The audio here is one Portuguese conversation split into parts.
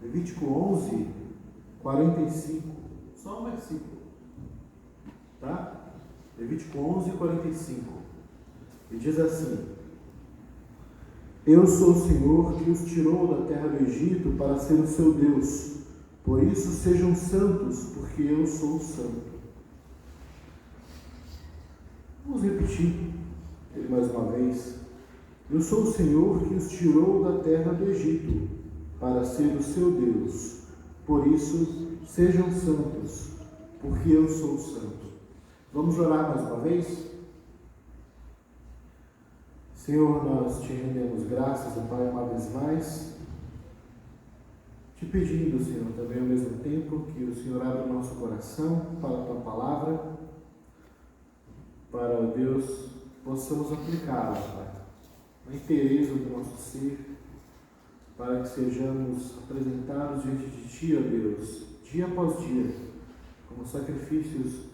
Levítico 11, 45. Só um versículo. Tá? Levítico 11, 45. E diz assim: Eu sou o Senhor que os tirou da terra do Egito para ser o seu Deus. Por isso sejam santos, porque eu sou santo. Vamos repetir ele mais uma vez. Eu sou o Senhor que os tirou da terra do Egito para ser o seu Deus. Por isso sejam santos, porque eu sou santo. Vamos orar mais uma vez? Senhor, nós te rendemos graças, ó Pai, uma vez mais, te pedindo, Senhor, também ao mesmo tempo que o Senhor abra o nosso coração para a Tua Palavra, para, Deus, possamos aplicá-la, Pai, na inteireza do nosso ser, para que sejamos apresentados diante de Ti, ó Deus, dia após dia, como sacrifícios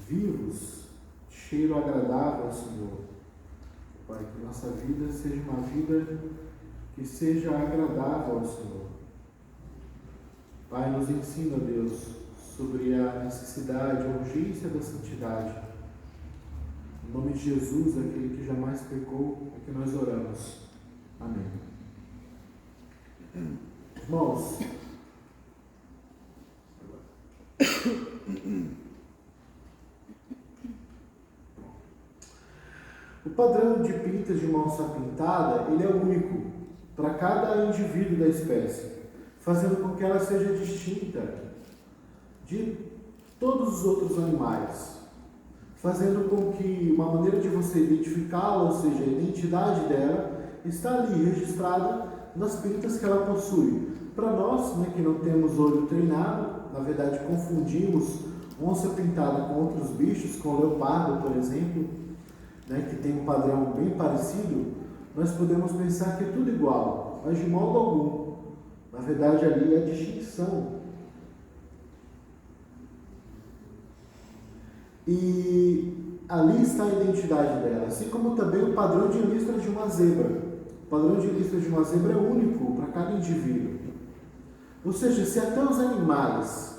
vivos, de cheiro agradável ao Senhor. Pai, que nossa vida seja uma vida que seja agradável ao Senhor. Pai, nos ensina, Deus, sobre a necessidade, a urgência da santidade. Em nome de Jesus, aquele que jamais pecou, é que nós oramos. Amém. Irmãos, o padrão de pintas de uma onça pintada, ele é único para cada indivíduo da espécie, fazendo com que ela seja distinta de todos os outros animais, fazendo com que uma maneira de você identificá-la, ou seja, a identidade dela, está ali registrada nas pintas que ela possui. Para nós, que não temos olho treinado, na verdade confundimos onça pintada com outros bichos, com leopardo, por exemplo, que tem um padrão bem parecido, nós podemos pensar que é tudo igual, mas de modo algum. Na verdade, ali é a distinção. E ali está a identidade dela, assim como também o padrão de listra de uma zebra. O padrão de listra de uma zebra é único para cada indivíduo. Ou seja, se até os animais,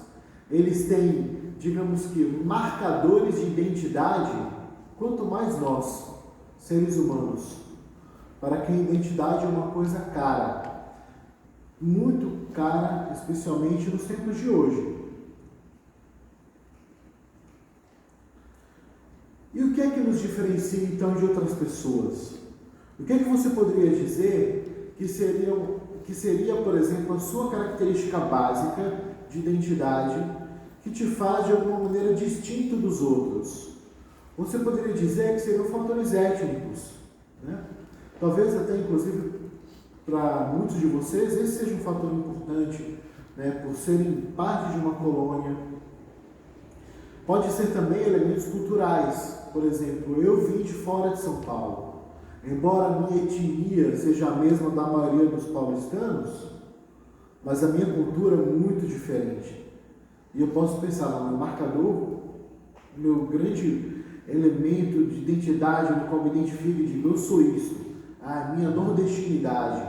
eles têm, digamos que, marcadores de identidade, quanto mais nós, seres humanos, para quem a identidade é uma coisa cara, muito cara, especialmente nos tempos de hoje. E o que é que nos diferencia então de outras pessoas? O que é que você poderia dizer que seria, por exemplo, a sua característica básica de identidade que te faz de alguma maneira distinto dos outros? Você poderia dizer que seriam fatores étnicos, Talvez até, inclusive, para muitos de vocês, esse seja um fator importante, por serem parte de uma colônia. Pode ser também elementos culturais. Por exemplo, eu vim de fora de São Paulo. Embora a minha etnia seja a mesma da maioria dos paulistanos, mas a minha cultura é muito diferente. E eu posso pensar, no meu marcador, meu grande elemento de identidade no qual me identifico e digo, eu sou isso, a minha nordestinidade,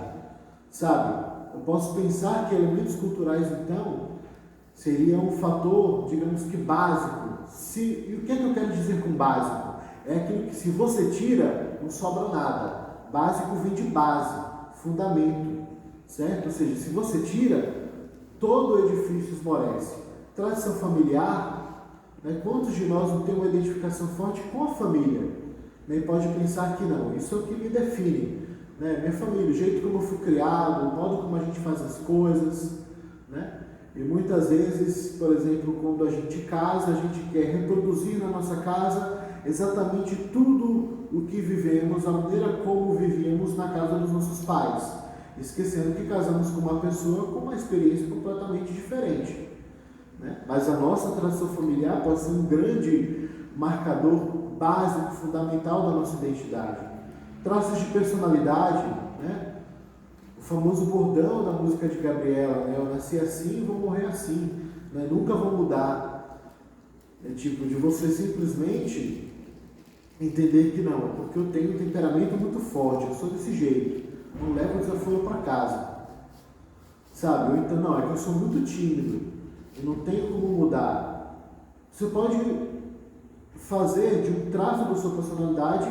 sabe? Eu posso pensar que elementos culturais, então, seria um fator, digamos que básico. E o que é que eu quero dizer com básico? É aquilo que se você tira, não sobra nada. Básico vem de base, fundamento, certo? Ou seja, se você tira, todo o edifício esmorece. Tradição familiar, quantos de nós não tem uma identificação forte com a família? Pode pensar que não, isso é o que me define. Minha família, o jeito como eu fui criado, o modo como a gente faz as coisas, E muitas vezes, por exemplo, quando a gente casa, a gente quer reproduzir na nossa casa exatamente tudo o que vivemos, a maneira como vivíamos na casa dos nossos pais, esquecendo que casamos com uma pessoa com uma experiência completamente diferente. Mas a nossa tradição familiar pode ser um grande marcador básico, fundamental da nossa identidade. Traços de personalidade, o famoso bordão da música de Gabriela, eu nasci assim e vou morrer assim, nunca vou mudar. De você simplesmente entender que não, é porque eu tenho um temperamento muito forte, eu sou desse jeito, não levo o desaforo para casa. sabe? Ou então, não, é que eu sou muito tímido, eu não tenho como mudar. Você pode fazer de um traço da sua personalidade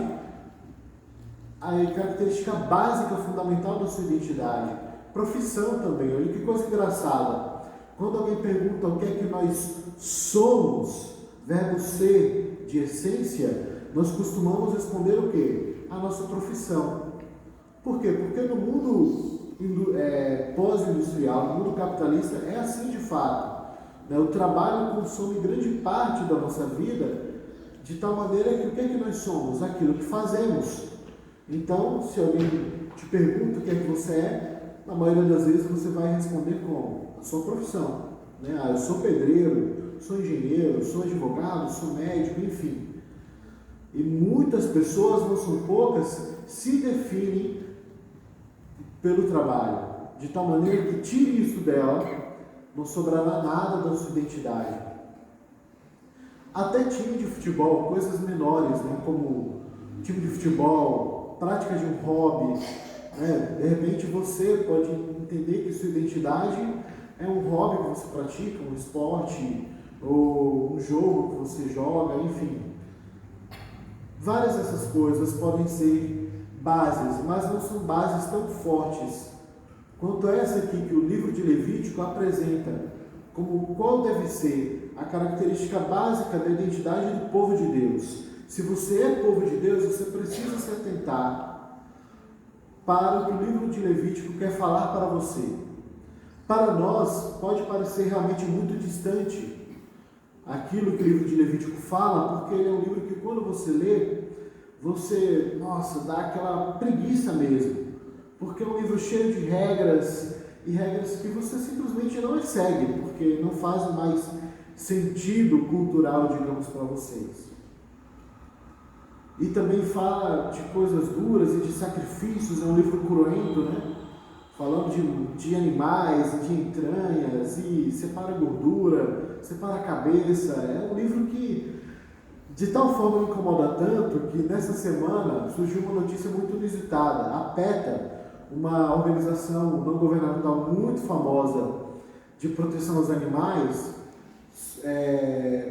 a característica básica, fundamental da sua identidade. Profissão também, olha que coisa engraçada. Quando alguém pergunta o que é que nós somos, verbo ser de essência, nós costumamos responder o quê? A nossa profissão. Por quê? Porque no mundo pós-industrial, no mundo capitalista, é assim de fato. O trabalho consome grande parte da nossa vida, de tal maneira que o que é que nós somos? Aquilo que fazemos. Então, se alguém te pergunta o que é que você é, na maioria das vezes você vai responder como? A sua profissão. Eu sou pedreiro, sou engenheiro, sou advogado, sou médico, enfim. E muitas pessoas, não são poucas, se definem pelo trabalho, de tal maneira que tire isso dela, não sobrará nada da sua identidade. Até time de futebol, coisas menores, como time de futebol, prática de um hobby, de repente você pode entender que sua identidade é um hobby que você pratica, um esporte, ou um jogo que você joga, enfim. Várias dessas coisas podem ser bases, mas não são bases tão fortes quanto essa aqui que o livro de Levítico apresenta como qual deve ser a característica básica da identidade do povo de Deus. Se você é povo de Deus, você precisa se atentar para o que o livro de Levítico quer falar para você. Para nós, pode parecer realmente muito distante aquilo que o livro de Levítico fala, porque ele é um livro que quando você lê, você, dá aquela preguiça mesmo, porque é um livro cheio de regras, e regras que você simplesmente não segue, porque não fazem mais sentido cultural, digamos, para vocês. E também fala de coisas duras e de sacrifícios, é um livro cruento, falando de animais, de entranhas, e separa a gordura, separa a cabeça. É um livro que de tal forma me incomoda tanto que nessa semana surgiu uma notícia muito inusitada. A PETA, uma organização não governamental muito famosa de proteção aos animais,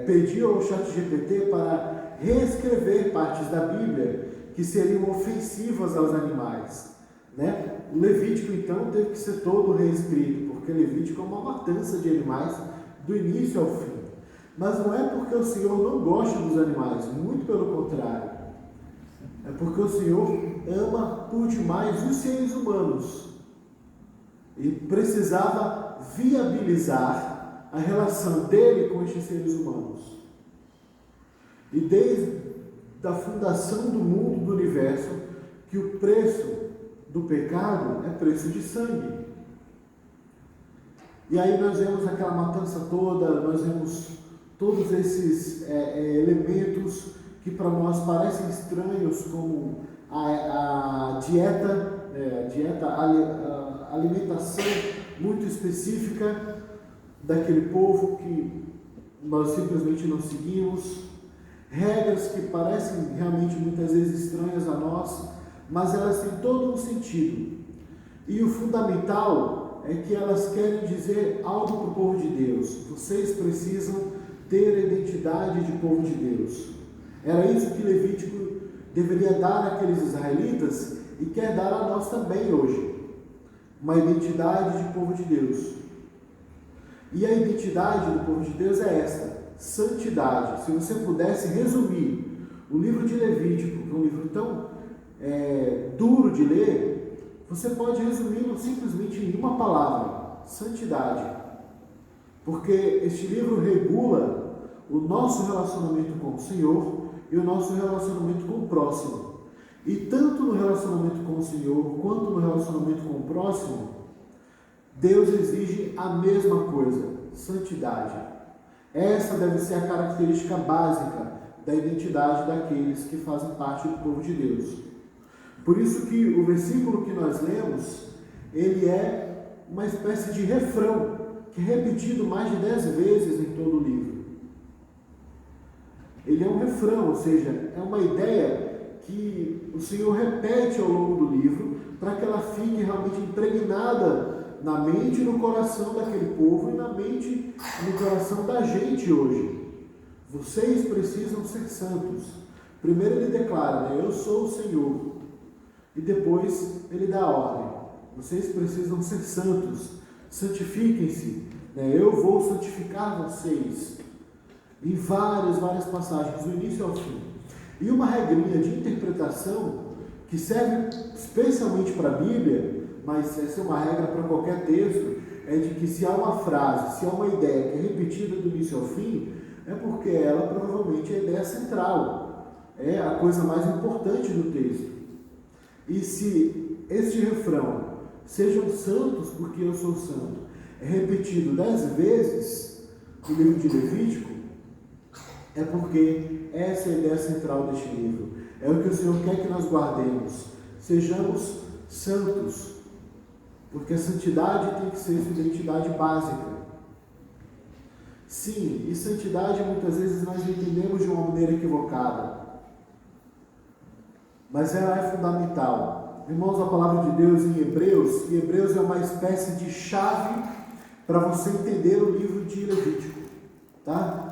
pediu ao ChatGPT para reescrever partes da Bíblia que seriam ofensivas aos animais. O Levítico, então, teve que ser todo reescrito, porque Levítico é uma matança de animais do início ao fim. Mas não é porque o Senhor não gosta dos animais, muito pelo contrário. É porque o Senhor ama por demais os seres humanos e precisava viabilizar a relação dele com estes seres humanos. E desde a fundação do mundo, do universo, que o preço do pecado é preço de sangue. E aí nós vemos aquela matança toda, nós vemos todos esses elementos que para nós parecem estranhos, como a alimentação muito específica daquele povo que nós simplesmente não seguimos, regras que parecem realmente muitas vezes estranhas a nós, mas elas têm todo um sentido. E o fundamental é que elas querem dizer algo para o povo de Deus. Vocês precisam ter a identidade de povo de Deus. Era isso que Levítico deveria dar àqueles israelitas e quer dar a nós também hoje. Uma identidade de povo de Deus. E a identidade do povo de Deus é esta: santidade. Se você pudesse resumir o livro de Levítico, que é um livro tão duro de ler, você pode resumi-lo simplesmente em uma palavra: santidade. Porque este livro regula o nosso relacionamento com o Senhor e o nosso relacionamento com o próximo. E tanto no relacionamento com o Senhor quanto no relacionamento com o próximo, Deus exige a mesma coisa: santidade. Essa deve ser a característica básica da identidade daqueles que fazem parte do povo de Deus. Por isso que o versículo que nós lemos, ele é uma espécie de refrão, que é repetido mais de 10 vezes em todo o livro. Ele é um refrão, ou seja, é uma ideia que o Senhor repete ao longo do livro, para que ela fique realmente impregnada na mente e no coração daquele povo e na mente e no coração da gente hoje. Vocês precisam ser santos. Primeiro ele declara, né, eu sou o Senhor. E depois ele dá a ordem. Vocês precisam ser santos. Santifiquem-se. Né, eu vou santificar vocês. Em várias passagens, do início ao fim. E uma regrinha de interpretação que serve especialmente para a Bíblia, mas essa é uma regra para qualquer texto, é de que se há uma frase, se há uma ideia que é repetida do início ao fim, é porque ela provavelmente é a ideia central, é a coisa mais importante do texto. E se este refrão, sejam santos porque eu sou santo, é repetido 10 vezes no livro de Levítico, é porque essa é a ideia central deste livro. É o que o Senhor quer que nós guardemos. Sejamos santos, porque a santidade tem que ser sua identidade básica. Sim, e santidade muitas vezes nós entendemos de uma maneira equivocada, mas ela é fundamental. Irmãos, a palavra de Deus em Hebreus, e Hebreus é uma espécie de chave para você entender o livro de Levítico, tá?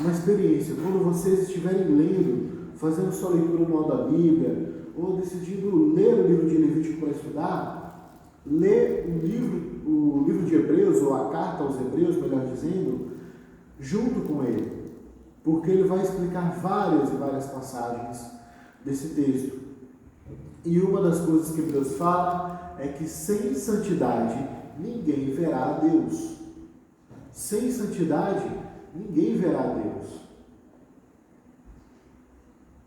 Uma experiência, quando vocês estiverem lendo, fazendo sua leitura anual da Bíblia, ou decidindo ler o livro de Levítico para estudar, lê o livro de Hebreus, ou a carta aos Hebreus, melhor dizendo, junto com ele, porque ele vai explicar várias e várias passagens desse texto. E uma das coisas que Hebreus fala é que sem santidade ninguém verá a Deus. Sem santidade ninguém verá a Deus.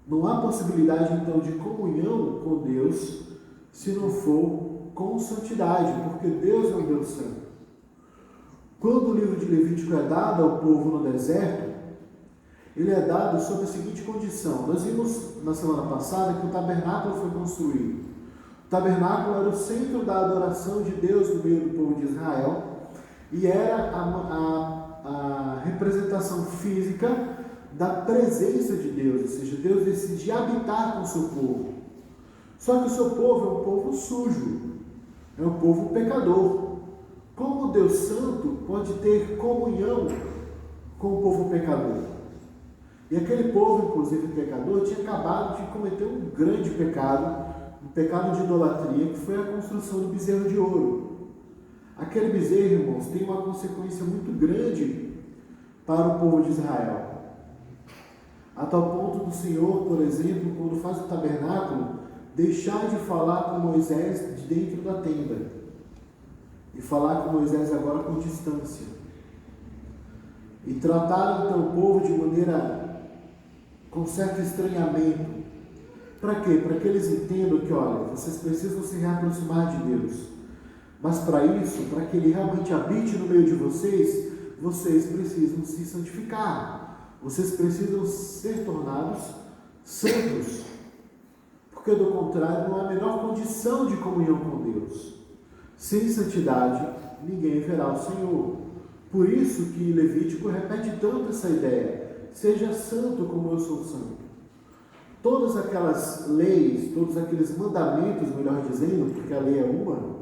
Não há possibilidade então de comunhão com Deus se não for com santidade, porque Deus é um Deus santo. Quando o livro de Levítico é dado ao povo no deserto, ele é dado sob a seguinte condição. Nós vimos na semana passada que o tabernáculo foi construído. O tabernáculo era o centro da adoração de Deus no meio do povo de Israel e era a representação física da presença de Deus, ou seja, Deus decide habitar com o seu povo. Só que o seu povo é um povo sujo, é um povo pecador. Como Deus Santo pode ter comunhão com o povo pecador? E aquele povo, inclusive pecador, tinha acabado de cometer um grande pecado, um pecado de idolatria, que foi a construção do bezerro de ouro. Aquele bezerro, irmãos, tem uma consequência muito grande para o povo de Israel. A tal ponto do Senhor, por exemplo, quando faz o tabernáculo, deixar de falar com Moisés de dentro da tenda e falar com Moisés agora com distância. E tratar então o povo de maneira com certo estranhamento. Para quê? Para que eles entendam que, olha, vocês precisam se reaproximar de Deus. Mas para isso, para que Ele realmente habite no meio de vocês, vocês precisam se santificar. Vocês precisam ser tornados santos. Porque do contrário, não há a menor condição de comunhão com Deus. Sem santidade, ninguém verá o Senhor. Por isso que Levítico repete tanto essa ideia. Seja santo como eu sou santo. Todas aquelas leis, todos aqueles mandamentos, melhor dizendo, porque a lei é uma,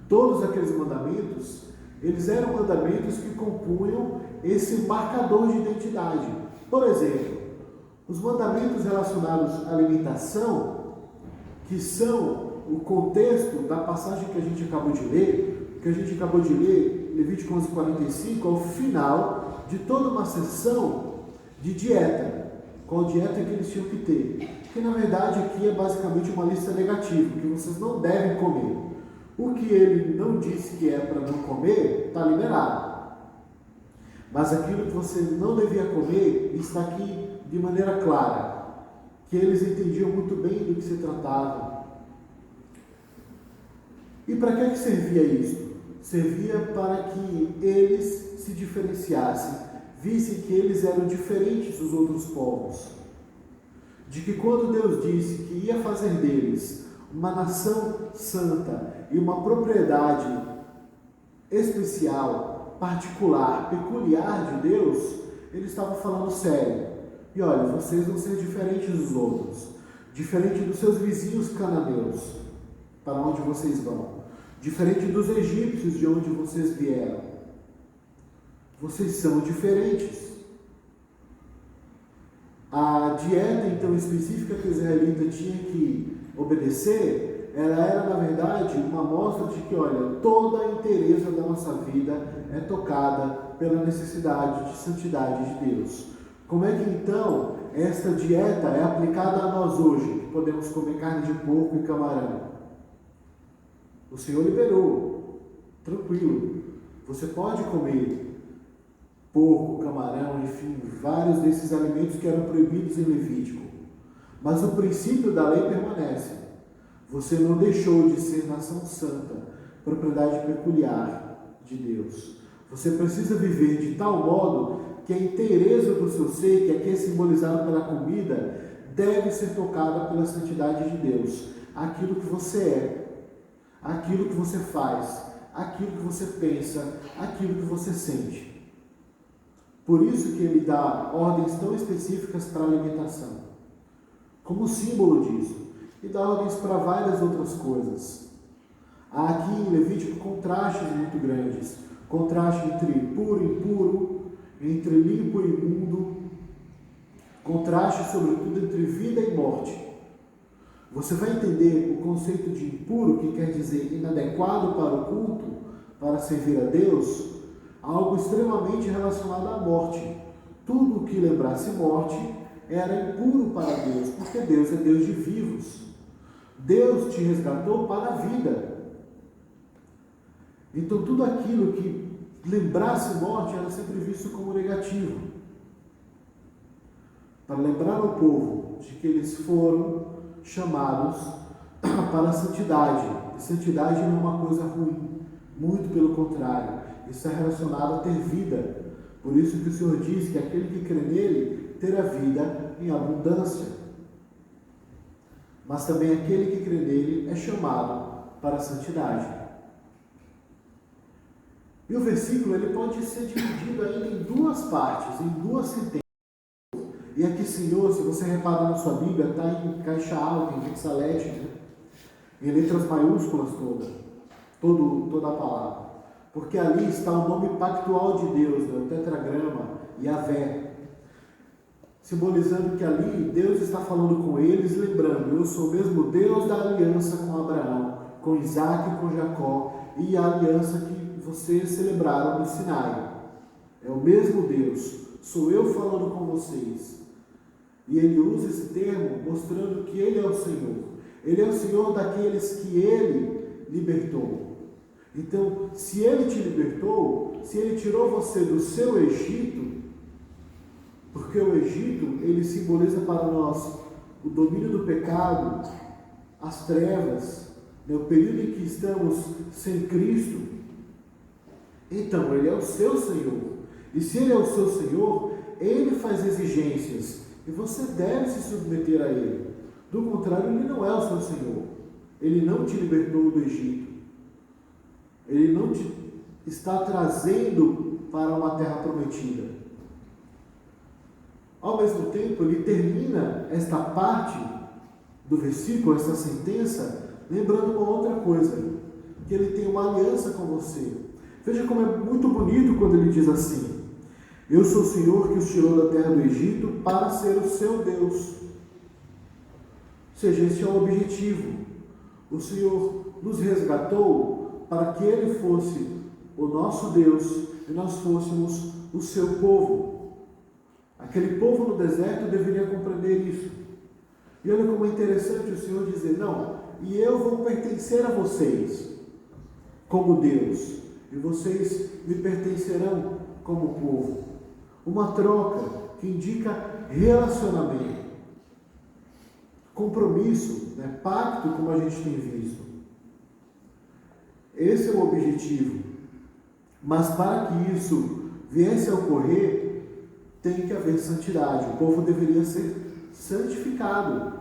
todos aqueles mandamentos, eles eram mandamentos que compunham esse marcador de identidade. Por exemplo, os mandamentos relacionados à alimentação, que são o contexto da passagem que a gente acabou de ler, Levítico 11:45, ao final de toda uma sessão de dieta. Qual dieta que eles tinham que ter? Que na verdade aqui é basicamente uma lista negativa, que vocês não devem comer. O que ele não disse que é para não comer, está liberado. Mas aquilo que você não devia comer, está aqui de maneira clara, que eles entendiam muito bem do que se tratava. E para que servia isso? Servia para que eles se diferenciassem, vissem que eles eram diferentes dos outros povos. De que quando Deus disse que ia fazer deles uma nação santa e uma propriedade especial, particular, peculiar de Deus, Ele estava falando sério. E olha, vocês vão ser diferentes dos outros, diferente dos seus vizinhos cananeus, para onde vocês vão, diferente dos egípcios de onde vocês vieram. Vocês são diferentes. A dieta, então, específica que o israelita tinha que obedecer, ela era, na verdade, uma amostra de que, olha, toda a inteireza da nossa vida é tocada pela necessidade de santidade de Deus. Como é que, então, esta dieta é aplicada a nós hoje, que podemos comer carne de porco e camarão? O Senhor liberou, tranquilo. Você pode comer porco, camarão, enfim, vários desses alimentos que eram proibidos em Levítico. Mas o princípio da lei permanece. Você não deixou de ser nação santa, propriedade peculiar de Deus. Você precisa viver de tal modo que a inteireza do seu ser, que aqui é simbolizado pela comida, deve ser tocada pela santidade de Deus. Aquilo que você é, aquilo que você faz, aquilo que você pensa, aquilo que você sente. Por isso que ele dá ordens tão específicas para a alimentação, como símbolo disso, e dá ordens para várias outras coisas. Há aqui em Levítico contrastes muito grandes, contraste entre puro e impuro, entre limpo e imundo, contraste sobretudo entre vida e morte. Você vai entender o conceito de impuro, que quer dizer inadequado para o culto, para servir a Deus, algo extremamente relacionado à morte. Tudo o que lembrasse morte era impuro para Deus, porque Deus é Deus de vivos. Deus te resgatou para a vida. Então tudo aquilo que lembrasse morte era sempre visto como negativo. Para lembrar ao povo de que eles foram chamados para a santidade. E santidade não é uma coisa ruim, muito pelo contrário. Isso é relacionado a ter vida. Por isso que o Senhor diz que aquele que crê nele terá vida em abundância. Mas também aquele que crê nele é chamado para a santidade. E o versículo ele pode ser dividido ainda em duas partes, em duas sentenças. E aqui, Senhor, se você reparar na sua Bíblia, está em caixa alta, em pixelete, né? Em letras maiúsculas toda a palavra. Porque ali está o nome pactual de Deus, né? O tetragrama, Yahvé. Simbolizando que ali Deus está falando com eles, lembrando, eu sou o mesmo Deus da aliança com Abraão, com Isaac e com Jacó, e a aliança que vocês celebraram no Sinai. É o mesmo Deus, sou eu falando com vocês. E ele usa esse termo mostrando que ele é o Senhor. Ele é o Senhor daqueles que ele libertou. Então, se ele te libertou, se ele tirou você do seu Egito, porque o Egito, ele simboliza para nós o domínio do pecado, as trevas, né, o período em que estamos sem Cristo. Então, ele é o seu Senhor. E se ele é o seu Senhor, ele faz exigências. E você deve se submeter a ele. Do contrário, ele não é o seu Senhor. Ele não te libertou do Egito. Ele não te está trazendo para uma terra prometida. Ao mesmo tempo, ele termina esta parte do versículo, essa sentença, lembrando uma outra coisa, que ele tem uma aliança com você. Veja como é muito bonito quando ele diz assim: eu sou o Senhor que os tirou da terra do Egito para ser o seu Deus. Ou seja, esse é o objetivo. O Senhor nos resgatou para que ele fosse o nosso Deus e nós fôssemos o seu povo. Aquele povo no deserto deveria compreender isso. E olha como é interessante o Senhor dizer: não, e eu vou pertencer a vocês como Deus, e vocês me pertencerão como povo. Uma troca que indica relacionamento, compromisso, né? Pacto, como a gente tem visto. Esse é o objetivo. Mas para que isso viesse a ocorrer, tem que haver santidade. O povo deveria ser santificado.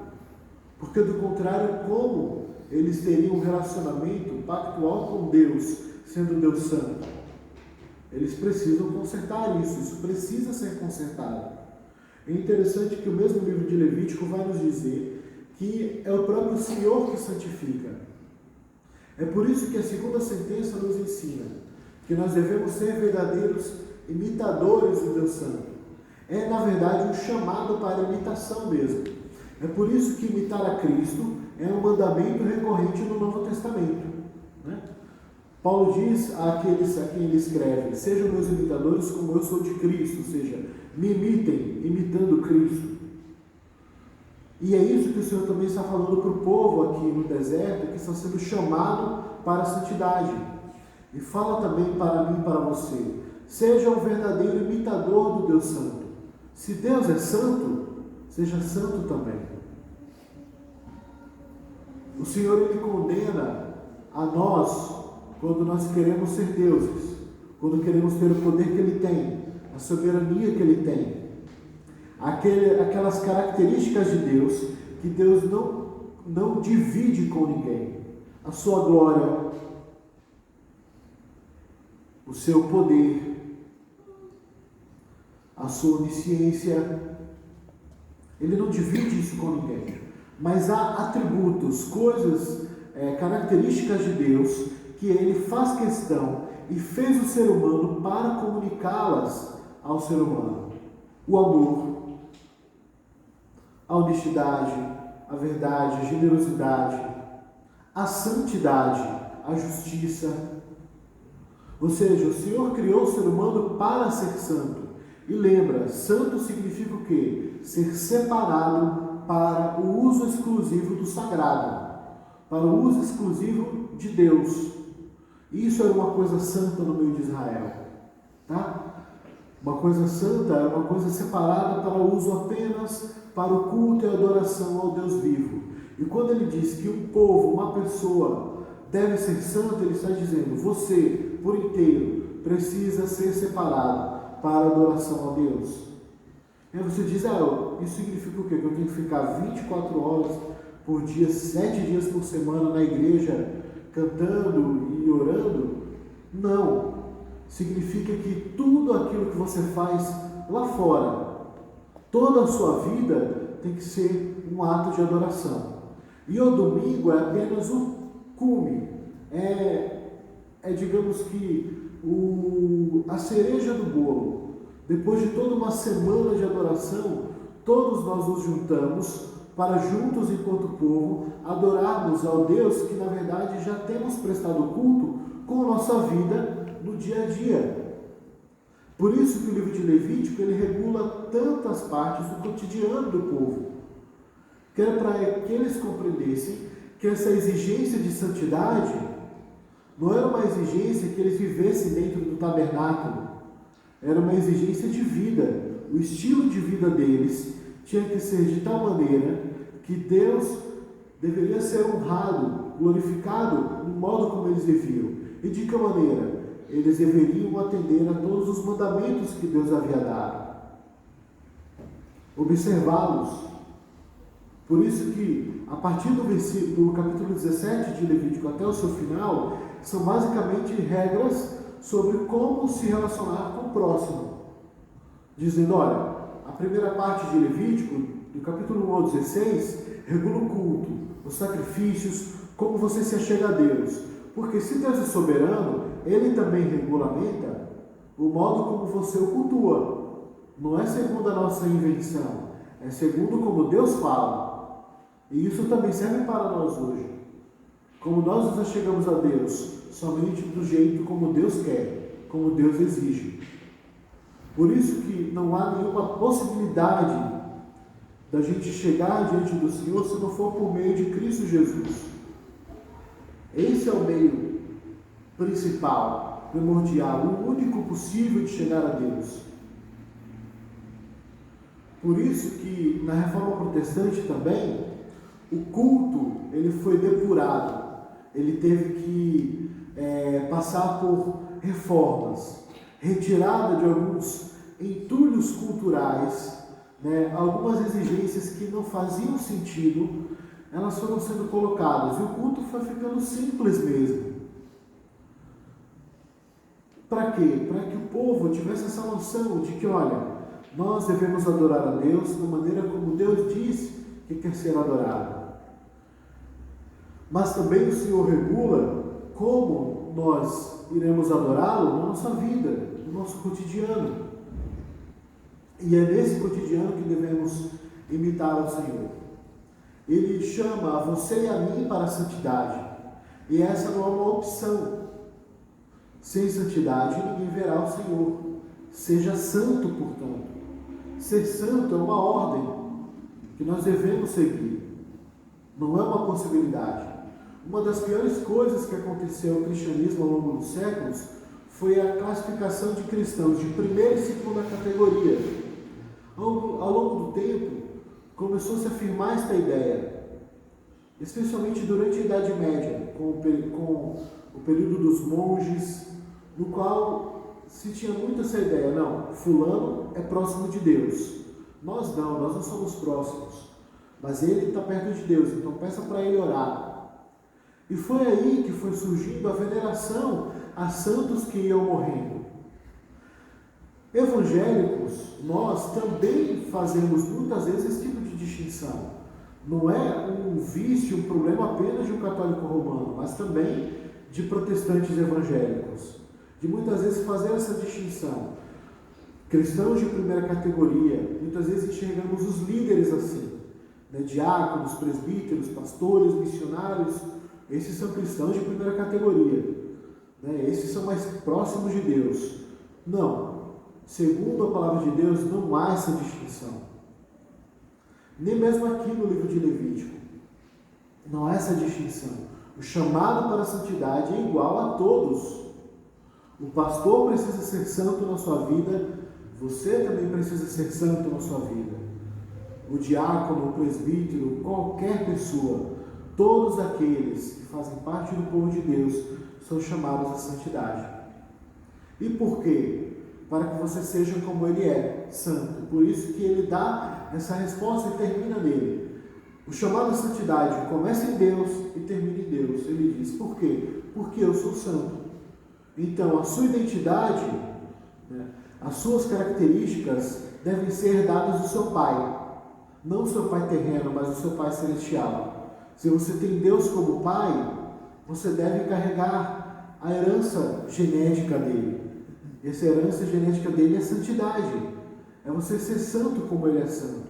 Porque do contrário, como eles teriam um relacionamento pactual com Deus, sendo Deus santo? Eles precisam consertar isso. Isso precisa ser consertado. É interessante que o mesmo livro de Levítico vai nos dizer que é o próprio Senhor que santifica. É por isso que a segunda sentença nos ensina que nós devemos ser verdadeiros imitadores do Deus Santo. É, na verdade, um chamado para a imitação mesmo. É por isso que imitar a Cristo é um mandamento recorrente no Novo Testamento, né? Paulo diz àqueles a quem ele escreve: sejam meus imitadores como eu sou de Cristo, ou seja, me imitem, imitando Cristo. E é isso que o Senhor também está falando para o povo aqui no deserto, que está sendo chamado para a santidade. E fala também para mim e para você: seja um verdadeiro imitador do Deus Santo. Se Deus é santo, seja santo também. O Senhor, ele condena a nós quando nós queremos ser deuses, quando queremos ter o poder que ele tem, a soberania que ele tem, aquelas características de Deus que Deus não divide com ninguém: a sua glória, o seu poder, a sua onisciência. Ele não divide isso com ninguém, mas há atributos, coisas, características de Deus que ele faz questão e fez o ser humano para comunicá-las ao ser humano: o amor, a honestidade, a verdade, a generosidade, a santidade, a justiça. Ou seja, o Senhor criou o ser humano para ser santo. E lembra, santo significa o quê? Ser separado para o uso exclusivo do sagrado, para o uso exclusivo de Deus. Isso era uma coisa santa no meio de Israel, tá? Uma coisa santa é uma coisa separada para o uso apenas para o culto e a adoração ao Deus vivo. E quando ele diz que um povo, uma pessoa, deve ser santo, ele está dizendo: você, por inteiro, precisa ser separado para a adoração a Deus. E aí você diz: isso significa o quê? Que eu tenho que ficar 24 horas por dia, 7 dias por semana na igreja, cantando e orando? Não. Significa que tudo aquilo que você faz lá fora, toda a sua vida, tem que ser um ato de adoração. E o domingo é apenas o cume, digamos que a cereja do bolo. Depois de toda uma semana de adoração, todos nós nos juntamos para, juntos enquanto povo, adorarmos ao Deus que na verdade já temos prestado culto com a nossa vida no dia a dia. Por isso que o livro de Levítico ele regula tantas partes do cotidiano do povo, que era para que eles compreendessem que essa exigência de santidade não era uma exigência que eles vivessem dentro do tabernáculo, era uma exigência de vida. O estilo de vida deles tinha que ser de tal maneira que Deus deveria ser honrado, glorificado no modo como eles viviam. E de que maneira? Eles deveriam atender a todos os mandamentos que Deus havia dado, observá-los. Por isso que, a partir do capítulo 17 de Levítico até o seu final, são basicamente regras sobre como se relacionar com o próximo. Dizendo: olha, a primeira parte de Levítico, do capítulo 1 ao 16, regula o culto, os sacrifícios, como você se achega a Deus. Porque se Deus é soberano, Ele também regulamenta o modo como você o cultua. Não é segundo a nossa invenção, é segundo como Deus fala. E isso também serve para nós hoje. Como nós nos achegamos a Deus, somente do jeito como Deus quer, como Deus exige. Por isso que não há nenhuma possibilidade da gente chegar diante do Senhor se não for por meio de Cristo Jesus. Esse é o meio principal, primordial, o único possível de chegar a Deus. Por isso que na Reforma Protestante também, o culto ele foi depurado. Ele teve que passar por reformas, retirada de alguns entulhos culturais, algumas exigências que não faziam sentido, elas foram sendo colocadas, e o culto foi ficando simples mesmo. Para quê? Para que o povo tivesse essa noção de que, olha, nós devemos adorar a Deus da maneira como Deus diz que quer ser adorado. Mas também o Senhor regula como nós iremos adorá-lo na nossa vida, no nosso cotidiano. E é nesse cotidiano que devemos imitar ao Senhor. Ele chama a você e a mim para a santidade. E essa não é uma opção. Sem santidade ninguém verá o Senhor. Seja santo, portanto. Ser santo é uma ordem que nós devemos seguir. Não é uma possibilidade. Uma das piores coisas que aconteceu ao cristianismo ao longo dos séculos foi a classificação de cristãos de primeira e segunda categoria. Ao longo do tempo, começou-se a afirmar esta ideia, especialmente durante a Idade Média, com o período dos monges, no qual se tinha muito essa ideia: não, fulano é próximo de Deus. Nós não somos próximos, mas ele está perto de Deus, então peça para ele orar. E foi aí que foi surgindo a veneração a santos que iam morrendo. Evangélicos, nós também fazemos muitas vezes esse tipo de distinção. Não é um vício, um problema apenas de um católico romano, mas também de protestantes evangélicos. De muitas vezes fazer essa distinção. Cristãos de primeira categoria, muitas vezes enxergamos os líderes assim, né? Diáconos, presbíteros, pastores, missionários. Esses são cristãos de primeira categoria, né? Esses são mais próximos de Deus. Não. Segundo a palavra de Deus, não há essa distinção. Nem mesmo aqui no livro de Levítico. Não há essa distinção. O chamado para a santidade é igual a todos. O pastor precisa ser santo na sua vida. Você também precisa ser santo na sua vida. O diácono, o presbítero, qualquer pessoa, todos aqueles que fazem parte do povo de Deus são chamados à santidade. E por quê? Para que você seja como ele é, santo. Por isso que ele dá essa resposta e termina nele. O chamado à santidade começa em Deus e termina em Deus. Ele diz, por quê? Porque eu sou santo. Então, a sua identidade, né, as suas características devem ser dadas do seu Pai. Não o seu Pai terreno, mas o seu Pai celestial. Se você tem Deus como Pai, você deve carregar a herança genética dele. Essa herança genética dele é santidade. É você ser santo como ele é santo.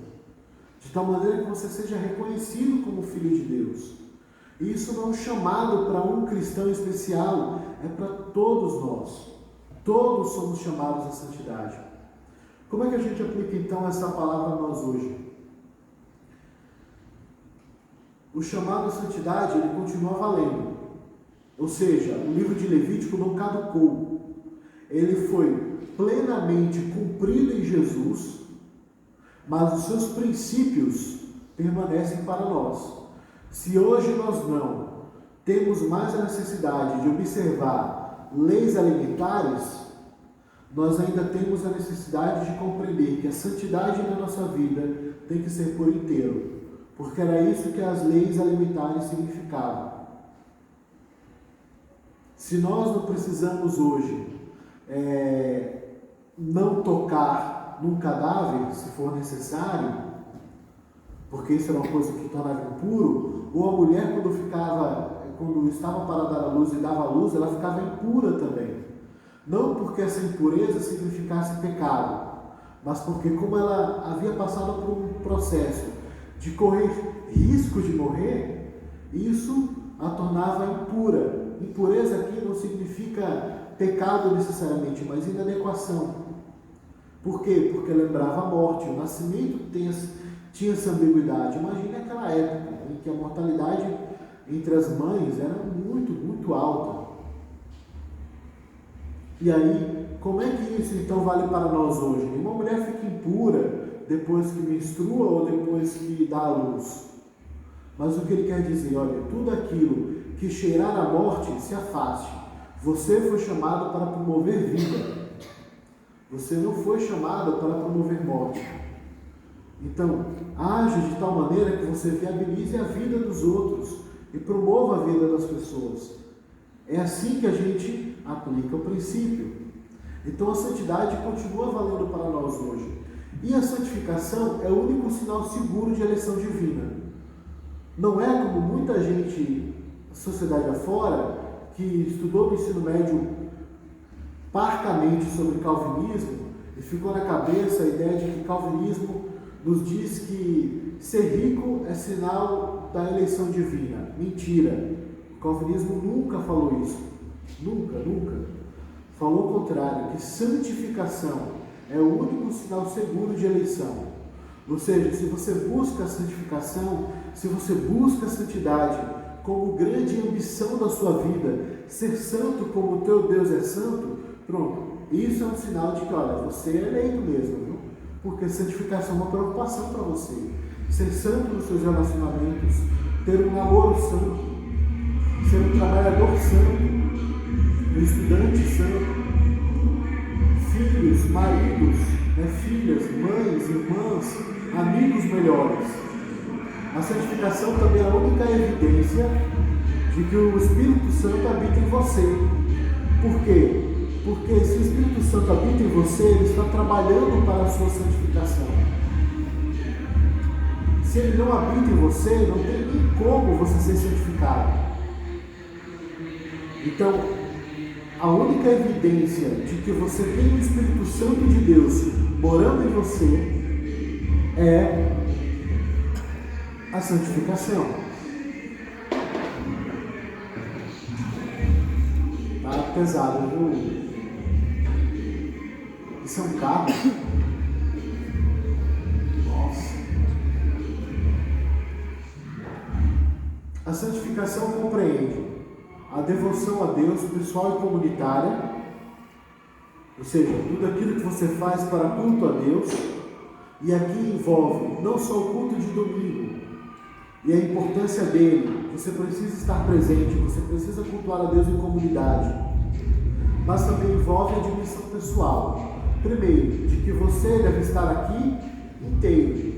De tal maneira que você seja reconhecido como filho de Deus. E isso não é um chamado para um cristão especial, é para todos nós. Todos somos chamados à santidade. Como é que a gente aplica então essa palavra a nós hoje? O chamado à santidade, ele continua valendo. Ou seja, o livro de Levítico não caducou. Ele foi plenamente cumprido em Jesus, mas os seus princípios permanecem para nós. Se hoje nós não temos mais a necessidade de observar leis alimentares, nós ainda temos a necessidade de compreender que a santidade na nossa vida tem que ser por inteiro, porque era isso que as leis alimentares significavam. Se nós não precisamos hoje não tocar num cadáver, se for necessário, porque isso era uma coisa que tornava impuro, ou a mulher quando estava para dar a luz e dava a luz, ela ficava impura também. Não porque essa impureza significasse pecado, mas porque como ela havia passado por um processo de correr risco de morrer, isso a tornava impura. Impureza aqui não significa pecado necessariamente, mas inadequação. Por quê? Porque lembrava a morte. O nascimento tinha essa ambiguidade. Imagine aquela época em que a mortalidade entre as mães era muito, muito alta. E aí, como é que isso então vale para nós hoje? Uma mulher fica impura depois que menstrua ou depois que dá a luz. Mas o que ele quer dizer? Olha, tudo aquilo que cheirar a morte, se afaste. Você foi chamado para promover vida. Você não foi chamado para promover morte. Então, age de tal maneira que você viabilize a vida dos outros e promova a vida das pessoas. É assim que a gente aplica o princípio. Então, a santidade continua valendo para nós hoje. E a santificação é o único sinal seguro de eleição divina. Não é como muita gente, sociedade afora, que estudou no ensino médio parcamente sobre calvinismo, e ficou na cabeça a ideia de que o calvinismo nos diz que ser rico é sinal da eleição divina. Mentira! O calvinismo nunca falou isso. Nunca, nunca. Falou o contrário, que santificação é o único sinal seguro de eleição. Ou seja, se você busca a santificação, se você busca a santidade como grande ambição da sua vida, ser santo como o teu Deus é santo, pronto, isso é um sinal de que, olha, você é eleito mesmo, viu? Porque santificação é uma preocupação para você. Ser santo nos seus relacionamentos, ter um namoro santo, ser um trabalhador santo, um estudante santo, filhos, maridos, filhas, mães, irmãs, amigos melhores. A santificação também é a única evidência de que o Espírito Santo habita em você. Por quê? Porque se o Espírito Santo habita em você, ele está trabalhando para a sua santificação. Se ele não habita em você, não tem nem como você ser santificado. Então, a única evidência de que você tem o Espírito Santo de Deus morando em você é a santificação. Tá pesado, viu? Isso é um carro? Nossa. A santificação compreende a devoção a Deus pessoal e comunitária, ou seja, tudo aquilo que você faz para culto a Deus, e aqui envolve não só o culto de domingo e a importância dele, você precisa estar presente, você precisa cultuar a Deus em comunidade, mas também envolve a dimensão pessoal. Primeiro, de que você deve estar aqui inteiro,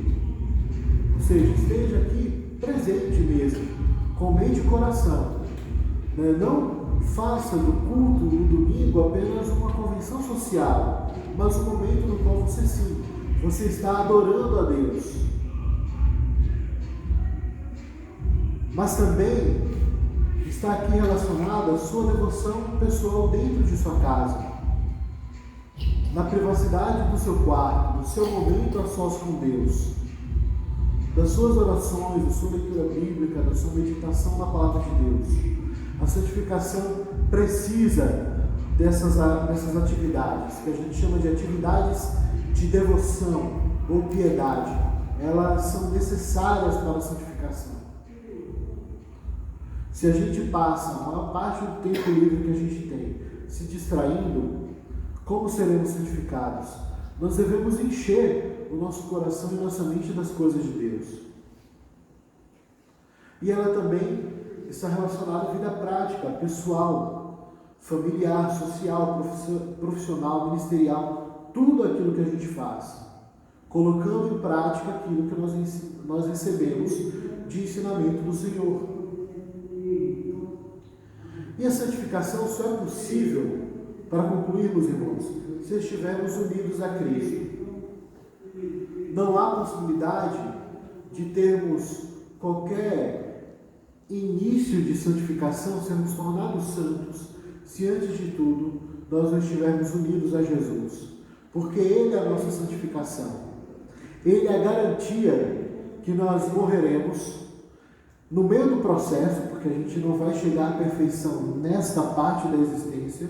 ou seja, esteja aqui presente mesmo, com mente e coração. Não faça do culto do domingo apenas uma convenção social, mas um momento no qual você está adorando a Deus. Mas também está aqui relacionada a sua devoção pessoal dentro de sua casa, na privacidade do seu quarto, no seu momento a sós com Deus, das suas orações, da sua leitura bíblica, da sua meditação na palavra de Deus. A santificação precisa dessas atividades, que a gente chama de atividades de devoção ou piedade. Elas são necessárias para a santificação. Se a gente passa a maior parte do tempo livre que a gente tem se distraindo, como seremos santificados? Nós devemos encher o nosso coração e nossa mente das coisas de Deus. E ela também está relacionada à vida prática, pessoal, familiar, social, profissional, ministerial, tudo aquilo que a gente faz, colocando em prática aquilo que nós recebemos de ensinamento do Senhor. E a santificação só é possível, para concluirmos, irmãos, se estivermos unidos a Cristo. Não há possibilidade de termos qualquer início de santificação, sermos tornados santos, se antes de tudo nós não estivermos unidos a Jesus. Porque Ele é a nossa santificação. Ele é a garantia que nós morreremos no meio do processo, porque a gente não vai chegar à perfeição nesta parte da existência,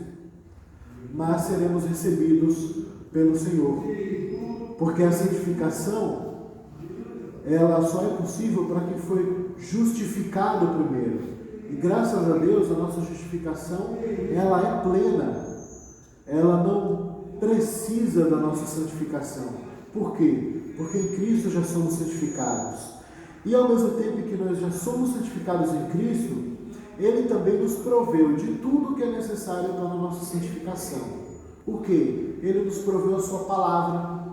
mas seremos recebidos pelo Senhor. Porque a santificação, ela só é possível para quem foi justificado primeiro. E graças a Deus, a nossa justificação, ela é plena. Ela não precisa da nossa santificação. Por quê? Porque em Cristo já somos santificados. E ao mesmo tempo que nós já somos santificados em Cristo, Ele também nos proveu de tudo que é necessário para a nossa santificação. O quê? Ele nos proveu a sua palavra,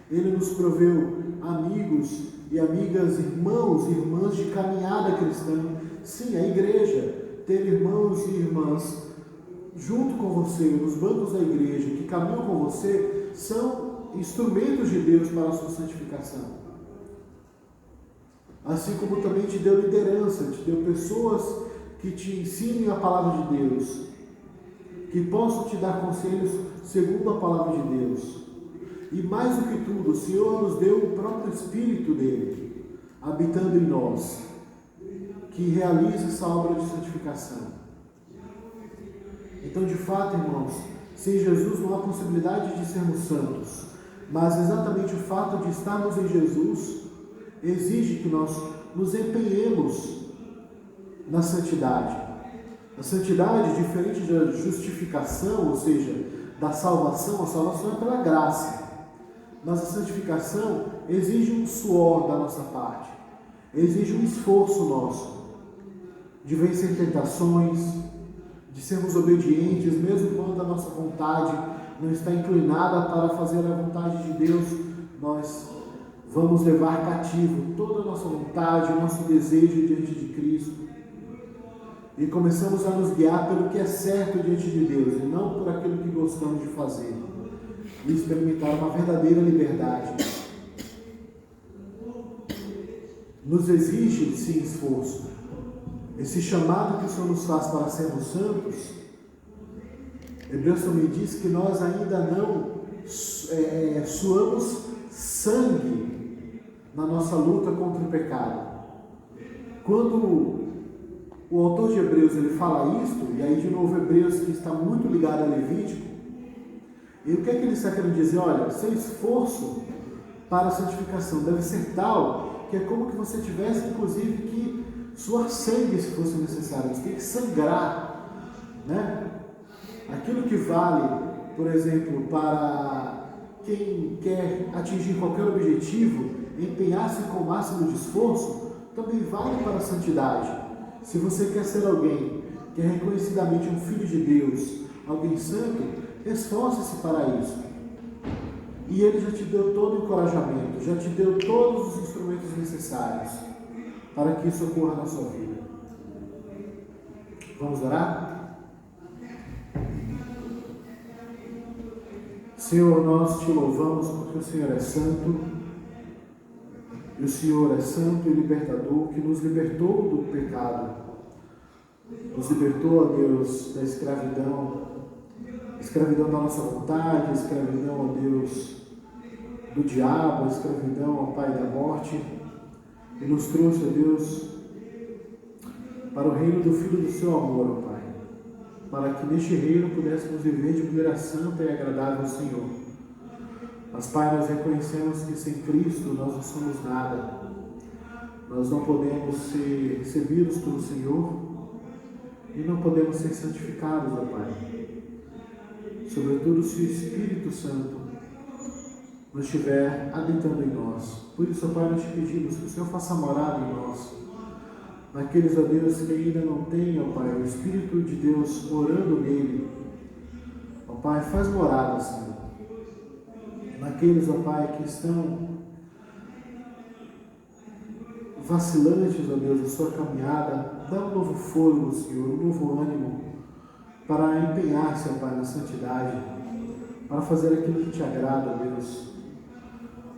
Ele nos proveu amigos e amigas, irmãos e irmãs de caminhada cristã. Sim, a igreja, ter irmãos e irmãs junto com você, nos bancos da igreja, que caminham com você, são instrumentos de Deus para a sua santificação. Assim como também te deu liderança, te deu pessoas que te ensinem a palavra de Deus, que possam te dar conselhos segundo a palavra de Deus. E mais do que tudo, o Senhor nos deu o próprio Espírito dele, habitando em nós, que realiza essa obra de santificação. Então, de fato, irmãos, sem Jesus não há possibilidade de sermos santos, mas exatamente o fato de estarmos em Jesus exige que nós nos empenhemos na santidade. A santidade, diferente da justificação, ou seja, da salvação, a salvação é pela graça. Mas a santificação exige um suor da nossa parte, exige um esforço nosso, de vencer tentações, de sermos obedientes, mesmo quando a nossa vontade não está inclinada para fazer a vontade de Deus. Nós vamos levar cativo toda a nossa vontade, o nosso desejo diante de Cristo, e começamos a nos guiar pelo que é certo diante de Deus, e não por aquilo que gostamos de fazer, e experimentar uma verdadeira liberdade. Nos exige, sim, esforço. Esse chamado que o Senhor nos faz para sermos santos, Hebreus também diz que nós ainda não suamos sangue na nossa luta contra o pecado. Quando o autor de Hebreus ele fala isto, e aí de novo Hebreus que está muito ligado a Levítico, e o que é que ele está querendo dizer? Olha, seu esforço para a santificação deve ser tal que é como que você tivesse inclusive que suar sangue se fosse necessário. Você tem que sangrar, né? Aquilo que vale, por exemplo, para quem quer atingir qualquer objetivo, empenhar-se com o máximo de esforço, também vale para a santidade. Se você quer ser alguém que é reconhecidamente um filho de Deus, alguém santo, esforce-se para isso. E Ele já te deu todo o encorajamento, já te deu todos os instrumentos necessários para que isso ocorra na sua vida. Vamos orar? Senhor, nós te louvamos porque o Senhor é santo, e o Senhor é santo e libertador, que nos libertou do pecado, nos libertou, ó Deus, da escravidão da nossa vontade, a escravidão, ó Deus, do diabo, a escravidão, ó Pai, da morte, e nos trouxe, ó Deus, para o reino do Filho do seu amor, ó Pai, para que neste reino pudéssemos viver de maneira santa e agradável ao Senhor. Mas, Pai, nós reconhecemos que sem Cristo nós não somos nada, nós não podemos ser recebidos pelo Senhor e não podemos ser santificados, ó Pai, sobretudo se o Espírito Santo nos estiver habitando em nós. Por isso, ó Pai, nós te pedimos que o Senhor faça morada em nós, naqueles, ó Deus, que ainda não têm, ó Pai, o Espírito de Deus morando nele. Ó Pai, faz morada, Senhor, naqueles, ó Pai, que estão vacilantes, ó Deus, na sua caminhada. Dá um novo fôlego, Senhor, um novo ânimo para empenhar-se, ó Pai, na santidade, para fazer aquilo que te agrada, ó Deus,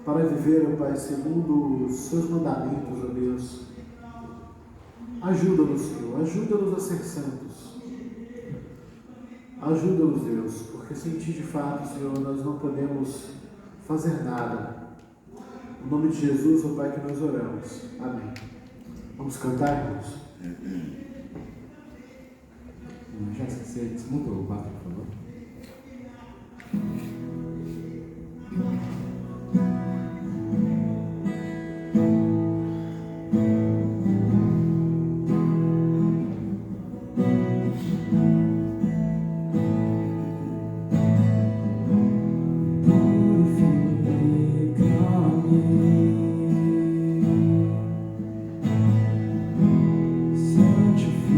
para viver, ó Pai, segundo os seus mandamentos, ó Deus. Ajuda-nos, Senhor, ajuda-nos a ser santos. Ajuda-nos, Deus, porque sem Ti, de fato, Senhor, nós não podemos fazer nada. No nome de Jesus, ó Pai, que nós oramos. Amém. Vamos cantar, irmãos? Já esqueci, desmuta o barco, por favor. Santifica-me.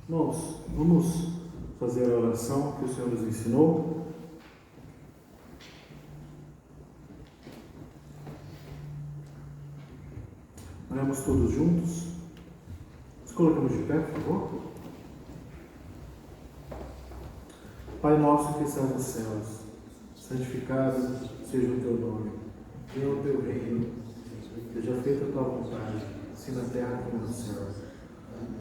Irmãos, vamos fazer a oração que o Senhor nos ensinou. Oremos todos juntos. Nos colocamos de pé, por favor. Pai nosso que estás nos céus, santificado seja o teu nome. Venha o teu reino. Seja feita a tua vontade, assim na terra como no céu.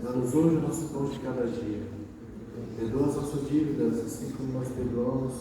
Dá-nos hoje o nosso pão de cada dia. Perdoa as nossas dívidas, assim como nós perdoamos.